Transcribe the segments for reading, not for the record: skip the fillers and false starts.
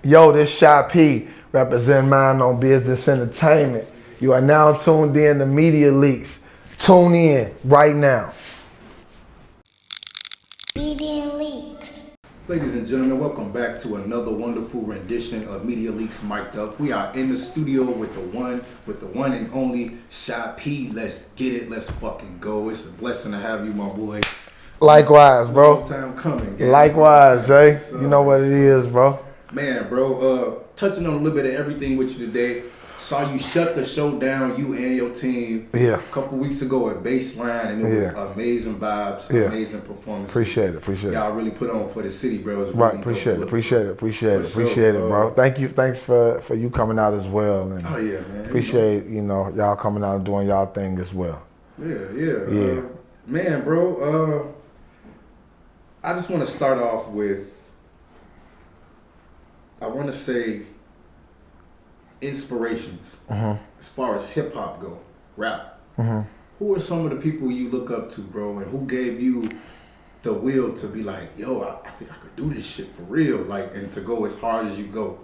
Yo, this Shy P, representing Mind on Business Entertainment. You are now tuned in to Media Leaks. Tune in right now. Media Leaks. Ladies and gentlemen, welcome back to another wonderful rendition of Media Leaks Mic'd Up. We are in the studio with the one and only Shy P. Let's get it, let's fucking go. It's a blessing to have you, my boy. Likewise, bro. Long time coming. Gang. Likewise, Jay. You know what it is, bro. Man, bro, touching on a little bit of everything with you today. Saw you shut the show down, you and your team, a couple weeks ago at Baseline, and it was amazing vibes, amazing performances. Appreciate it. Y'all really put on for the city, bro. It was Right, really appreciate it, bro. Thanks for you coming out as well. And man. Appreciate, y'all coming out and doing y'all thing as well. Yeah. Man, bro, I just want to start off with, I want to say, inspirations as far as hip hop go, rap. Who are some of the people you look up to, bro, and who gave you the will to be like, yo, I think I could do this shit for real, like, and to go as hard as you go?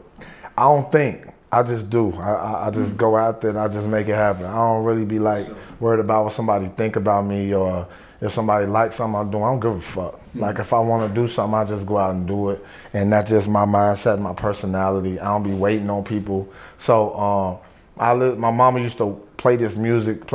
I don't think. I just do. I just go out there and I just make it happen. I don't really be like worried about what somebody think about me or if somebody likes something I'm doing. I don't give a fuck. Like if I want to do something, I just go out and do it. And that's just my mindset, my personality. I don't be waiting on people. So my mama used to play music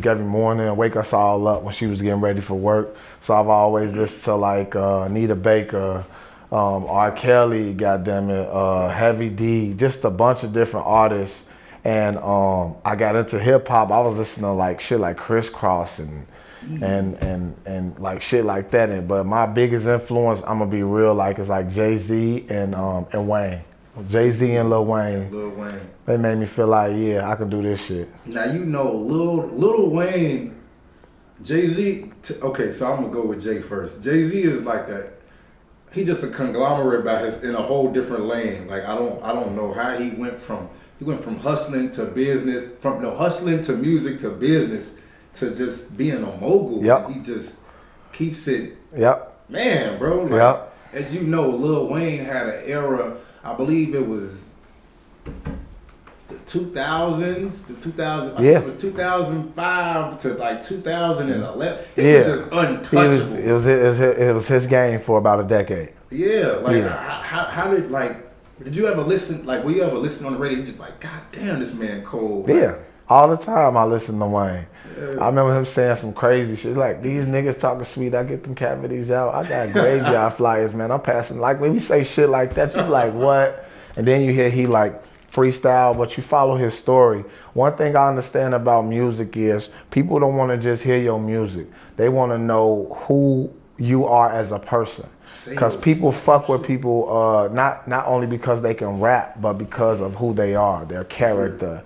every morning and wake us all up when she was getting ready for work. So I've always listened to like Anita Baker, R. Kelly, goddammit, Heavy D, just a bunch of different artists. And I got into hip hop. I was listening to like shit like Crisscross and like shit like that. But my biggest influence, I'm gonna be real, like it's like Jay-Z and Wayne. Jay-Z and Lil Wayne. They made me feel like, I can do this shit. Now Lil Wayne, Jay-Z. Okay, so I'm gonna go with Jay first. Jay-Z is like he just a conglomerate in a whole different lane. Like I don't know how he went from hustling to business, hustling to music to business to just being a mogul. Yep. He just keeps it. Yep. Man, bro. Like, as you know, Lil Wayne had an era. I believe it was the 2000s. It was 2005 to like 2011. It was just untouchable. It was his game for about a decade. Yeah. Like how did you ever listen? Like, were you ever listen on the radio? Just like, God damn, this man cold. Yeah. All the time I listen to Wayne. I remember him saying some crazy shit like, these niggas talking sweet, I get them cavities out. I got graveyard flyers, man. I'm passing. Like when we say shit like that, you like, what? And then you hear he like freestyle, but you follow his story. One thing I understand about music is people don't want to just hear your music. They want to know who you are as a person. Because people fuck with people not only because they can rap, but because of who they are, their character.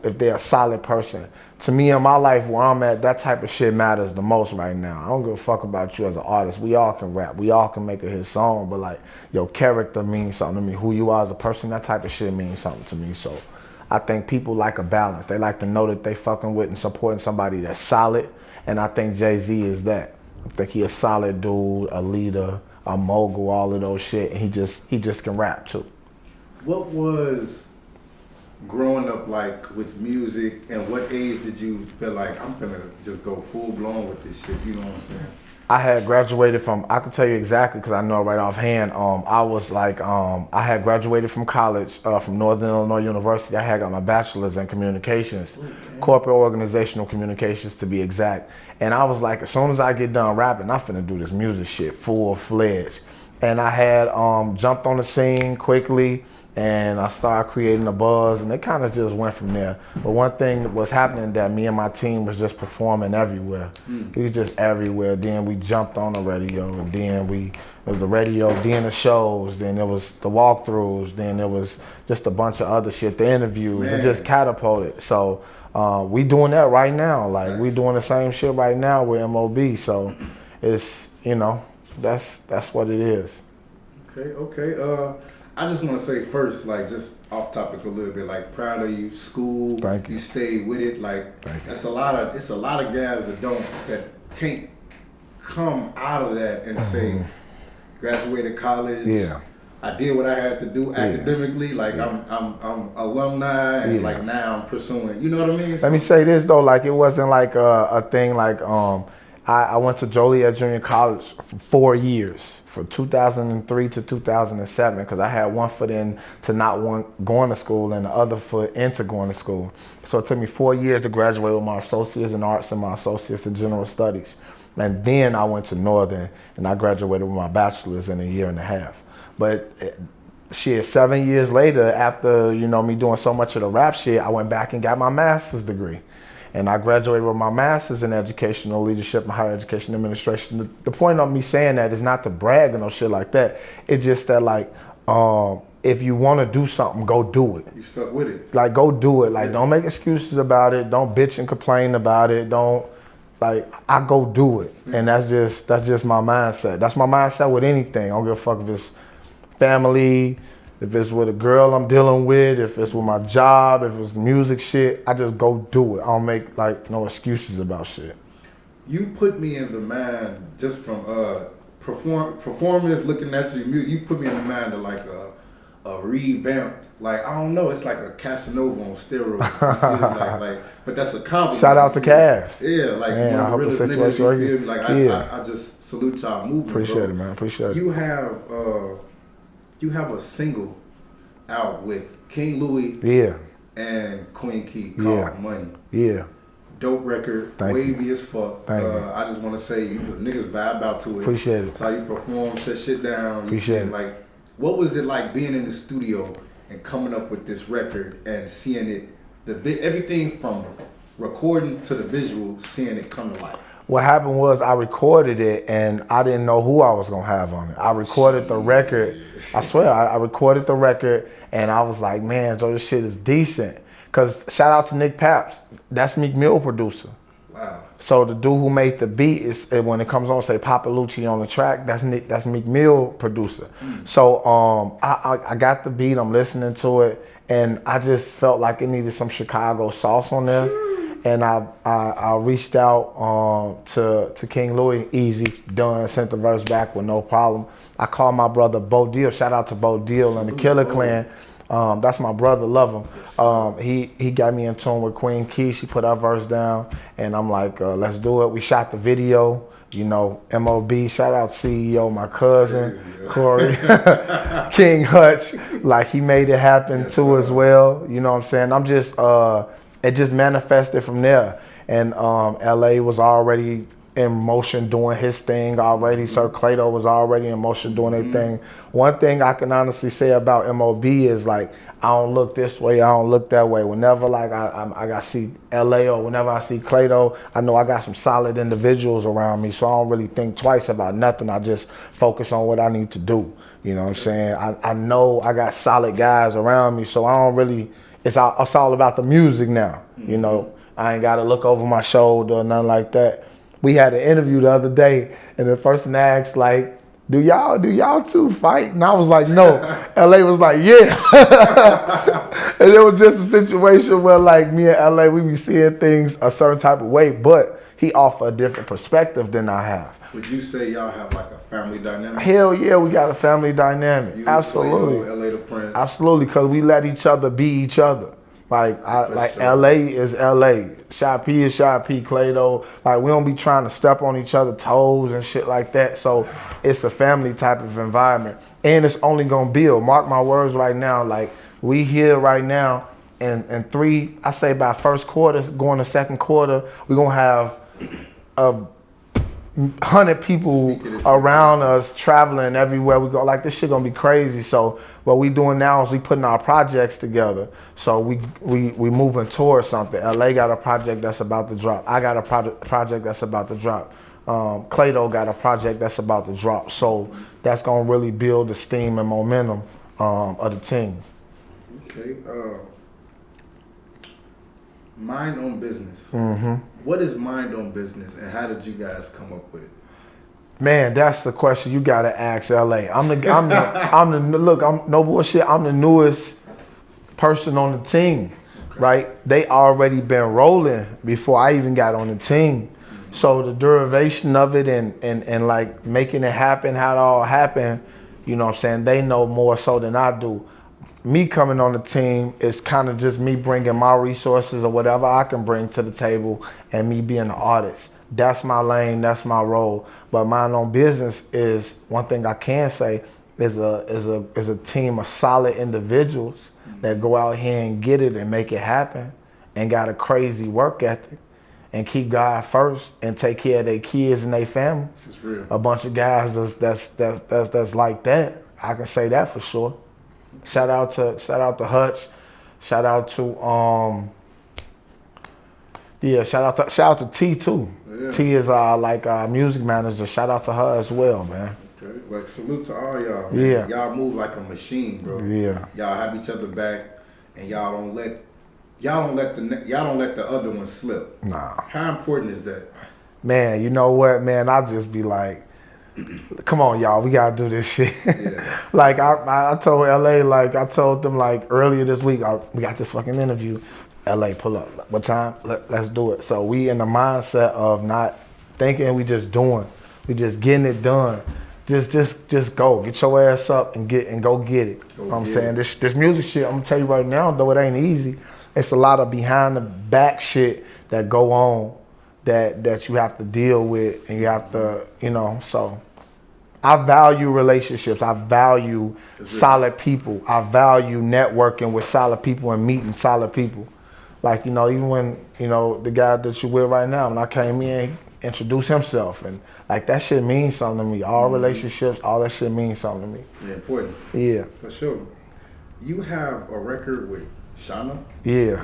If they're a solid person. To me in my life where I'm at, that type of shit matters the most right now. I don't give a fuck about you as an artist. We all can rap. We all can make a hit song, but like your character means something to me. Who you are as a person, that type of shit means something to me. So I think people like a balance. They like to know that they fucking with and supporting somebody that's solid. And I think Jay-Z is that. I think he a solid dude, a leader, a mogul, all of those shit. And he just can rap too. What was growing up like with music, and what age did you feel like I'm gonna just go full blown with this shit? You know what I'm saying? I had graduated from, I can tell you exactly because I know right offhand. I was like, I had graduated from college, from Northern Illinois University. I had got my bachelor's in communications, corporate organizational communications to be exact. And I was like, as soon as I get done rapping, I'm finna do this music shit full-fledged. And I had jumped on the scene quickly, and I started creating a buzz, and it kind of just went from there. But one thing that was happening that me and my team was just performing everywhere. We was just everywhere. Then we jumped on the radio, and then it was the radio, then the shows, then it was the walkthroughs, then it was just a bunch of other shit, the interviews, and just catapulted. So we doing that right now. Like we doing the same shit right now with MOB. So it's, that's what it is. Okay. I just want to say first, like, just off topic a little bit, like, proud of you. School, Thank you. You stayed with it. Like, it's a lot of guys that can't come out of that and say, graduated college, I did what I had to do academically. Like I'm alumni, and like now I'm pursuing. You know what I mean? Let me say this though, like it wasn't like a thing like I went to Joliet Junior College for 4 years, from 2003 to 2007, because I had one foot into not going to school and the other foot into going to school. So it took me 4 years to graduate with my associates in arts and my associates in general studies. And then I went to Northern and I graduated with my bachelor's in a year and a half. But shit, 7 years later, after, you know, me doing so much of the rap shit, I went back and got my master's degree. And I graduated with my master's in educational leadership and higher education administration. The point of me saying that is not to brag or no shit like that. It's just that, like, if you want to do something, go do it. You stuck with it. Like, go do it. Like, don't make excuses about it. Don't bitch and complain about it. Don't, like, I go do it. And that's just my mindset. That's my mindset with anything. I don't give a fuck if it's family, if it's with a girl I'm dealing with, if it's with my job, if it's music shit, I just go do it. I don't make like no excuses about shit. You put me in the mind just from performance, looking at you put me in the mind of like a revamped, like I don't know, it's like a Casanova on steroids. like, but that's a compliment. Shout out to Cass. Yeah, like man, I hope the situation niggas, you feel me? Like I just salute y'all movement. Appreciate it, man. Appreciate it. You have a single out with King Louie and Queen Key called Money. Yeah. Dope record, wavy as fuck. I just want to say, you niggas vibe out to it. Appreciate it. That's how you perform, set shit down. Appreciate it. Like, what was it like being in the studio and coming up with this record and seeing it, everything from recording to the visual, seeing it come to life? What happened was I recorded it and I didn't know who I was gonna have on it. I recorded the record. I swear, I recorded the record and I was like, man, Joe, this shit is decent. Cause shout out to Nick Paps, that's Meek Mill producer. Wow. So the dude who made the beat is, when it comes on, say Papa Lucci on the track, that's Meek Mill producer. So I got the beat, I'm listening to it, and I just felt like it needed some Chicago sauce on there. And I reached out to King Louie, easy, done, sent the verse back with no problem. I called my brother Bo Deal, shout out to Bo Deal and the Killer Clan. That's my brother, love him. He got me in tune with Queen Key, she put our verse down, and I'm like, let's do it. We shot the video, you know, MOB, shout out CEO, my cousin, Corey, King Hutch, like he made it happen too as well, you know what I'm saying? I'm just, it just manifested from there. And LA was already in motion doing his thing already. Sir Clado was already in motion doing their thing. One thing I can honestly say about MOB is like, I don't look this way, I don't look that way. Whenever like I see LA or whenever I see Clado, I know I got some solid individuals around me, so I don't really think twice about nothing. I just focus on what I need to do. You know what I'm saying? I know I got solid guys around me, so I don't really, it's all about the music now. You know, I ain't got to look over my shoulder or nothing like that. We had an interview the other day, and the person asked, like, do y'all two fight? And I was like, no. LA was like, yeah. And it was just a situation where, like, me and LA, we be seeing things a certain type of way, but he offer a different perspective than I have. Would you say y'all have like a family dynamic? Hell yeah, we got a family dynamic. You absolutely. LA the Prince. Absolutely, because we let each other be each other. Like, sure. LA is LA. Shy P is Shy P, Clado. Like, we don't be trying to step on each other's toes and shit like that. So it's a family type of environment. And it's only gonna build. Mark my words right now. Like, we here right now, and three, I say by first quarter, going to second quarter, we're gonna have 100 people around us traveling everywhere we go. Like, this shit gonna be crazy. So what we doing now is we putting our projects together. So we moving towards something. LA got a project that's about to drop. I got a project that's about to drop. Clado got a project that's about to drop. So that's gonna really build the steam and momentum of the team. Okay. Mind on business. Mm-hmm. What is mind on business, and how did you guys come up with it? Man, that's the question you gotta ask LA. I'm no bullshit. I'm the newest person on the team, right? They already been rolling before I even got on the team. So the derivation of it and like making it happen, how it all happened, You know what I'm saying? They know more so than I do. Me coming on the team is kind of just me bringing my resources or whatever I can bring to the table and me being an artist. That's my lane, that's my role. But my own business is, one thing I can say, is a team of solid individuals that go out here and get it and make it happen and got a crazy work ethic and keep God first and take care of their kids and their families. This is real. A bunch of guys that's like that. I can say that for sure. Shout out to Hutch. Shout out to shout out to T too. Yeah. T is like our music manager. Shout out to her as well, man. Okay. Like salute to all y'all. Man. Yeah. Y'all move like a machine, bro. Yeah. Y'all have each other back, and y'all don't let the other one slip. Nah. How important is that? Man, you know what, man? I'll just be like, come on, y'all, we gotta do this shit. Yeah. Like I told LA, like I told them like earlier this week, we got this fucking interview. LA, pull up. What time? Let's do it. So we in the mindset of not thinking, we just doing. We just getting it done. Just go. Get your ass up and go get it. You know what I'm saying? This music shit, I'm gonna tell you right now, though it ain't easy, it's a lot of behind the back shit that go on that you have to deal with, and you have to, so I value relationships. I value solid people. I value networking with solid people and meeting solid people. Like, even when, the guy that you with right now, when I came in, he introduced himself, and like that shit means something to me. All relationships, all that shit means something to me. Yeah, important. Yeah. For sure. You have a record with Shauna? Yeah.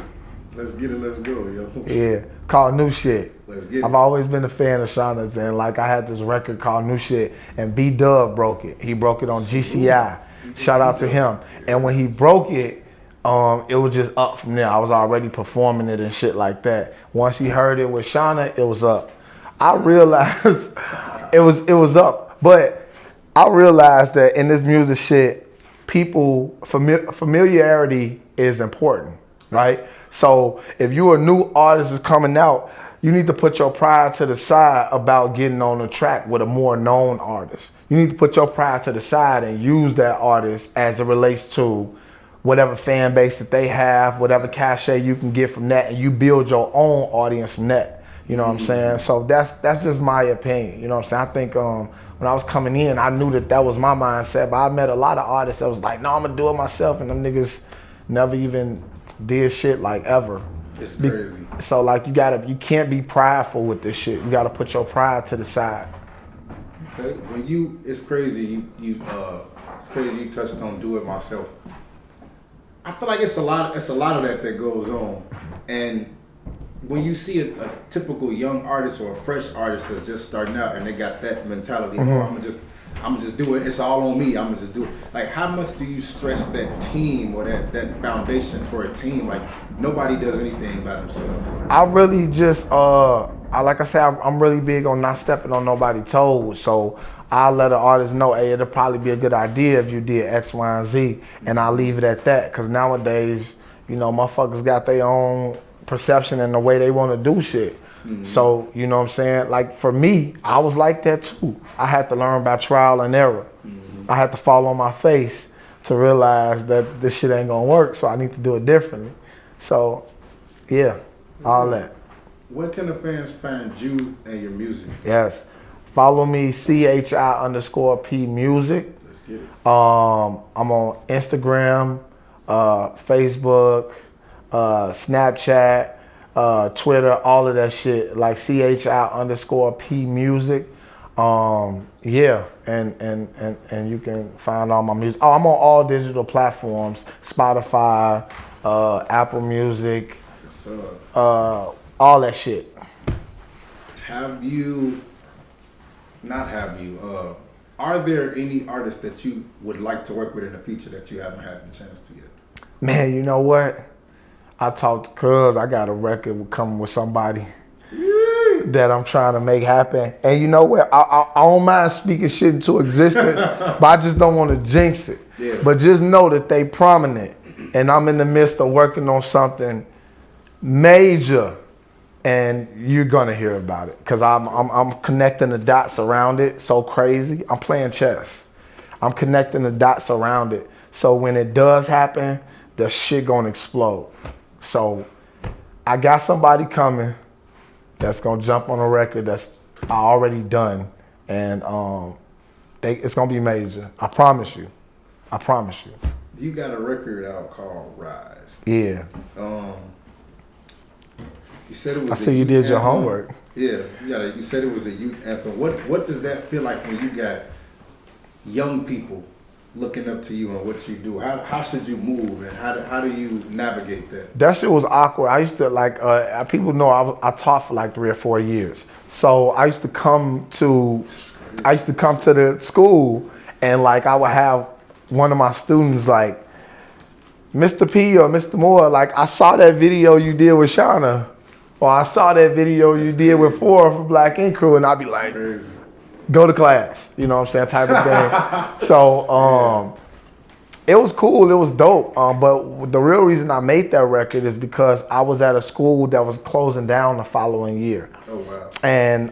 Let's get it, let's go, yo. Yeah, called New Shit. Let's get it. I've always been a fan of Shauna's, and like I had this record called New Shit, and B-Dub broke it. He broke it on GCI. Shout out to him. And when he broke it, it was just up from there. I was already performing it and shit like that. Once he heard it with Shauna, it was up. I realized it was up, but I realized that in this music shit, familiarity is important, right? So if you're a new artist that's coming out, you need to put your pride to the side about getting on the track with a more known artist. You need to put your pride to the side and use that artist as it relates to whatever fan base that they have, whatever cachet you can get from that, and you build your own audience from that. You know what I'm saying? So that's just my opinion. You know what I'm saying? I think when I was coming in, I knew that was my mindset, but I met a lot of artists that was like, no, I'm gonna do it myself, and them niggas never even did shit like ever. It's crazy. So like you can't be prideful with this shit. You gotta put your pride to the side. Okay. It's crazy you touched on do it myself. I feel like it's a lot of that goes on. And when you see a typical young artist or a fresh artist that's just starting out and they got that mentality, I'm gonna just do it. It's all on me. I'm gonna just do it. Like, how much do you stress that team or that foundation for a team? Like, nobody does anything by themselves. I really just, like I said, I'm really big on not stepping on nobody's toes. So I'll let an artist know, hey, it'll probably be a good idea if you did X, Y, and Z, and I'll leave it at that. Because nowadays, motherfuckers got their own perception and the way they want to do shit. So, you know what I'm saying? Like, for me, I was like that too. I had to learn by trial and error. I had to fall on my face to realize that this shit ain't gonna work, so I need to do it differently. So, yeah, all that. Where can the fans find you and your music? Yes. Follow me, CHI_P Music. Let's get it. I'm on Instagram, Facebook, Snapchat, Twitter, all of that shit, like CHI_P Music. Yeah, and you can find all my music. I'm on all digital platforms, Spotify, Apple Music, all that shit. Are there any artists that you would like to work with in the future that you haven't had the chance to yet? Man, you know what? I talked to Cuz. I got a record coming with somebody that I'm trying to make happen. And you know what? I don't mind speaking shit into existence, but I just don't want to jinx it. Yeah. But just know that they prominent, and I'm in the midst of working on something major, and you're gonna hear about it because I'm connecting the dots around it so crazy. I'm playing chess. I'm connecting the dots around it. So when it does happen, the shit gonna explode. So I got somebody coming that's gonna jump on a record that's already done, and it's gonna be major. I promise you. I promise you. You got a record out called Rise. Yeah. You said it was. I see you did your homework. Yeah, you said it was a youth anthem. What does that feel like when you got young people looking up to you and what you do? How should you move, and how do you navigate that? That shit was awkward. I used to people know I taught for like 3 or 4 years. So I used to come to the school, and like I would have one of my students like, Mr. P or Mr. Moore, like I saw that video you did with Shauna, or I saw that video you did with Phor for Black Ink Crew, and I'd be like, go to class, you know what I'm saying, type of thing. So it was cool, it was dope. But the real reason I made that record is because I was at a school that was closing down the following year. Oh wow. And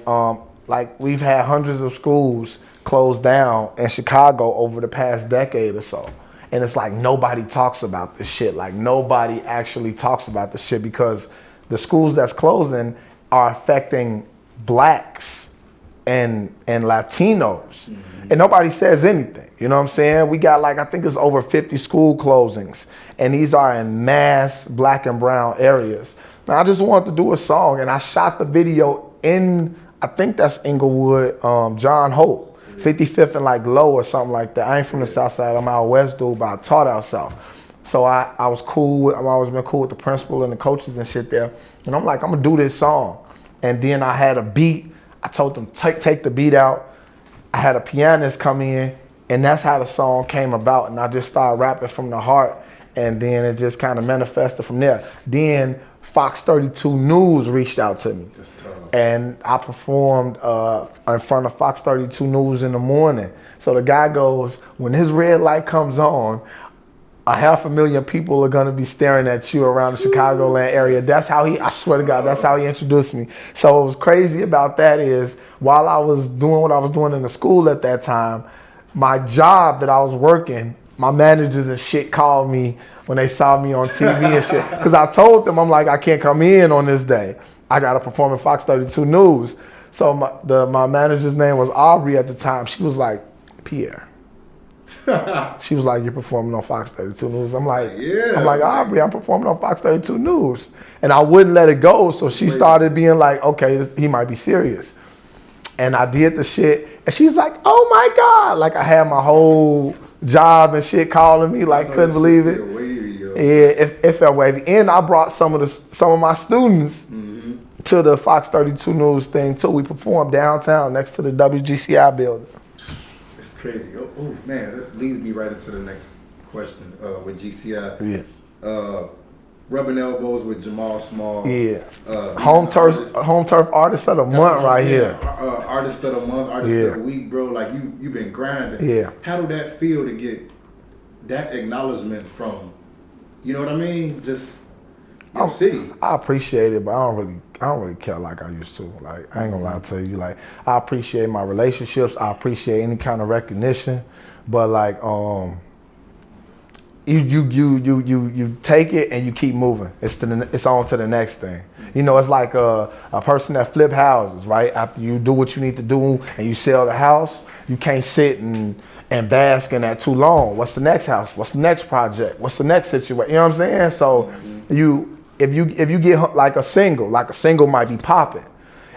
like we've had hundreds of schools closed down in Chicago over the past decade or so. And it's like nobody talks about this shit. Like nobody actually talks about this shit because the schools that's closing are affecting blacks and Latinos. Mm-hmm. And nobody says anything. You know what I'm saying? We got like, I think it's over 50 school closings. And these are in mass black and brown areas. Now I just wanted to do a song, and I shot the video in, I think that's Inglewood, John Hope. 55th and like Low or something like that. I ain't from the South Side. I'm out west, dude, but I taught out south. So I was cool. I've always been cool with the principal and the coaches and shit there. And I'm like, I'm gonna do this song. And then I had a beat. I told them take the beat out. I had a pianist come in, and that's how the song came about. And I just started rapping from the heart, and then it just kind of manifested from there. Then Fox32 News reached out to me. And I performed in front of Fox32 News in the morning. So the guy goes, when his red light comes on, 500,000 people are gonna be staring at you around the Chicagoland area. That's how I swear to God, that's how he introduced me. So what was crazy about that is, while I was doing what I was doing in the school at that time, my job that I was working, my managers and shit called me when they saw me on TV and shit. Cause I told them, I'm like, I can't come in on this day. I got to perform at Fox32 News. So my manager's name was Aubrey at the time. She was like, Pierre. She was like, you're performing on Fox32 News. I'm like, yeah. I'm like, Aubrey, I'm performing on Fox32 News. And I wouldn't let it go. So she started being like, okay, he might be serious. And I did the shit. And she's like, oh my God. Like I had my whole job and shit calling me, like couldn't believe it. Yeah, it felt wavy. And I brought some of my students to the Fox32 News thing too. We performed downtown next to the WGCI building. It's crazy. Oh man, that leads me right into the next question with GCI. Yeah. Rubbing elbows with Jamal Small. Yeah. Home turf artist of the month right here. Artist of the month, artist of the week, bro. Like you've been grinding. Yeah. How did that feel to get that acknowledgement from, you know what I mean? Just your city. I appreciate it, but I don't really care like I used to. Like I ain't gonna lie to you. Like I appreciate my relationships. I appreciate any kind of recognition, but like you take it and you keep moving. It's on to the next thing. You know, it's like a person that flip houses, right? After you do what you need to do and you sell the house, you can't sit and bask in that too long. What's the next house? What's the next project? What's the next situation? You know what I'm saying? So if you get like a single might be popping.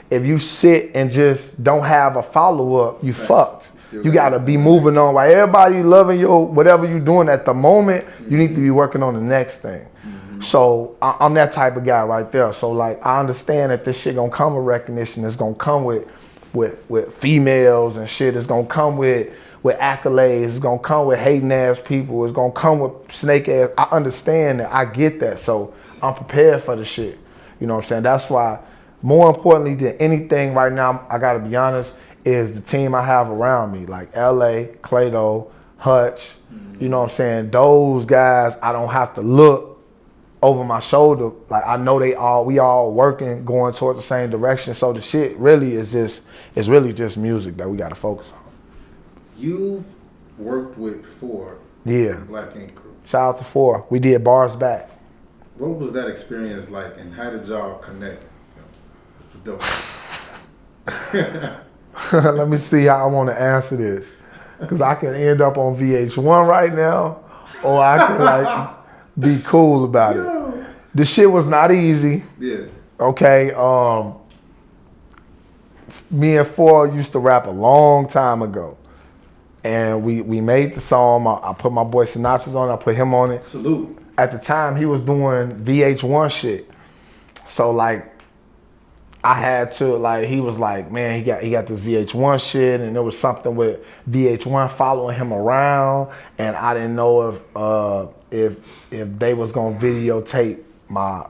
If you sit and just don't have a follow-up, you fucked. You gotta be moving on. While everybody loving your whatever you're doing at the moment, you need to be working on the next thing. So I'm that type of guy right there. So like I understand that this shit gonna come with recognition. It's gonna come with females and shit. It's gonna come with accolades. It's gonna come with hating ass people. It's gonna come with snake ass. I understand that. I get that. So I'm prepared for the shit. You know what I'm saying? That's why, more importantly than anything right now, I gotta be honest, is the team I have around me. Like LA, Clado, Hutch, you know what I'm saying? Those guys, I don't have to look over my shoulder. Like I know we all working, going towards the same direction. So the shit really is really just music that we gotta focus on. You worked with Phor. Yeah. Black Ink Crew. Shout out to Phor. We did Bars Back. What was that experience like, and how did y'all connect? Dope. Let me see how I want to answer this, because I can end up on VH1 right now, or I can like be cool about it. The shit was not easy. Yeah. Okay. Me and Phor used to rap a long time ago, and we made the song. I put my boy Sinatra's on. I put him on it. Salute. At the time, he was doing VH1 shit, so like I had to like. He was like, man, he got this VH1 shit, and there was something with VH1 following him around, and I didn't know if they was gonna videotape my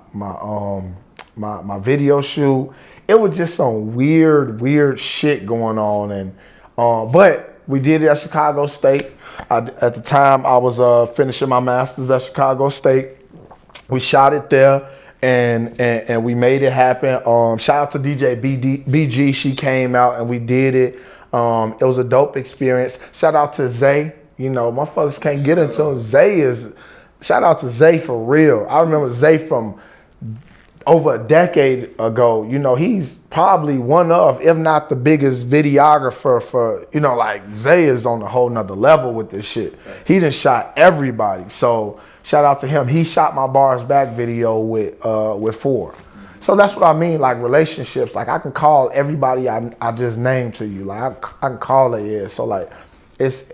video shoot. It was just some weird shit going on, and but we did it at Chicago State. At the time, I was finishing my master's at Chicago State. We shot it there, and we made it happen. Shout out to DJ BG. She came out and we did it. It was a dope experience. Shout out to Zay. You know, my folks can't get into him. Zay is. Shout out to Zay for real. I remember Zay from over a decade ago. You know, he's probably one of, if not the biggest videographer for, you know, like Zay is on a whole nother level with this shit. He done shot everybody. So shout out to him. He shot my Bars Back video with Phor. So that's what I mean, like relationships. Like I can call everybody I just named to you. Like I can call it. So like it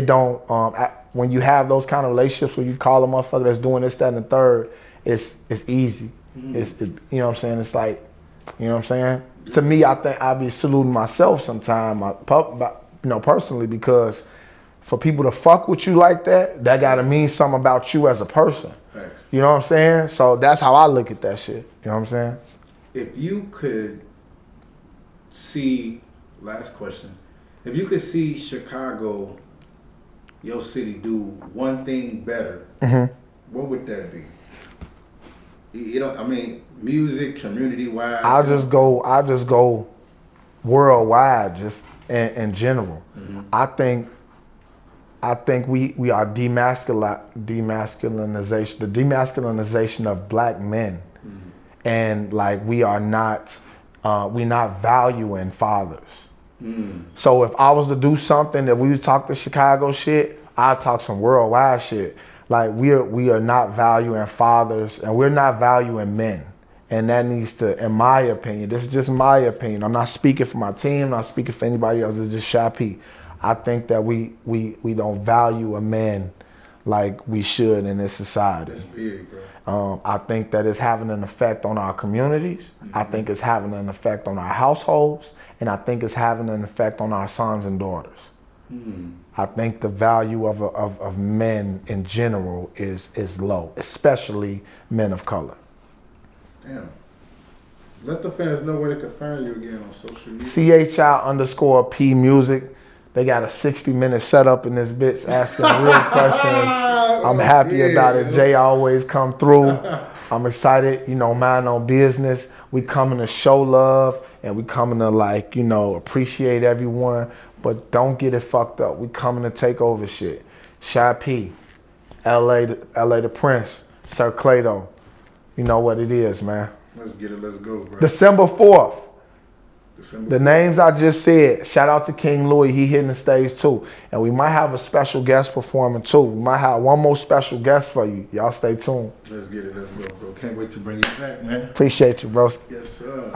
don't, when you have those kind of relationships where you call a motherfucker that's doing this, that, and the third, it's easy. You know what I'm saying? It's like, you know what I'm saying? To me, I think I be saluting myself sometime, you know, personally, because for people to fuck with you like that, that gotta mean something about you as a person. Thanks. You know what I'm saying? So that's how I look at that shit. You know what I'm saying? If you could see, last question, if you could see Chicago, your city, do one thing better, what would that be? You know, I mean, music, community-wise. I'll just go worldwide, just in general. I think we are demasculinization, the demasculinization of black men, and like we not valuing fathers. So if I was to do something that we would talk the Chicago shit, I'd talk some worldwide shit. Like we are not valuing fathers, and we're not valuing men. And that needs to, in my opinion, this is just my opinion. I'm not speaking for my team, I'm not speaking for anybody else, it's just Shapi. I think that we don't value a man like we should in this society. That's big, bro. I think that it's having an effect on our communities. I think it's having an effect on our households, and I think it's having an effect on our sons and daughters. I think the value of men in general is low, especially men of color. Damn. Let the fans know where they can find you again on social media. CHI_P Music. They got a 60-minute setup in this bitch asking real questions. I'm happy about it. Jay always come through. I'm excited, you know, mind on business. We coming to show love, and we coming to, like, you know, appreciate everyone. But don't get it fucked up. We coming to take over shit. Shy P, LA the Prince, Sir Clado. You know what it is, man. Let's get it. Let's go, bro. December 4th. The names I just said. Shout out to King Louie. He hitting the stage too. And we might have a special guest performing too. We might have one more special guest for you. Y'all stay tuned. Let's get it. Let's go, bro. Can't wait to bring you back, man. Appreciate you, bro. Yes, sir.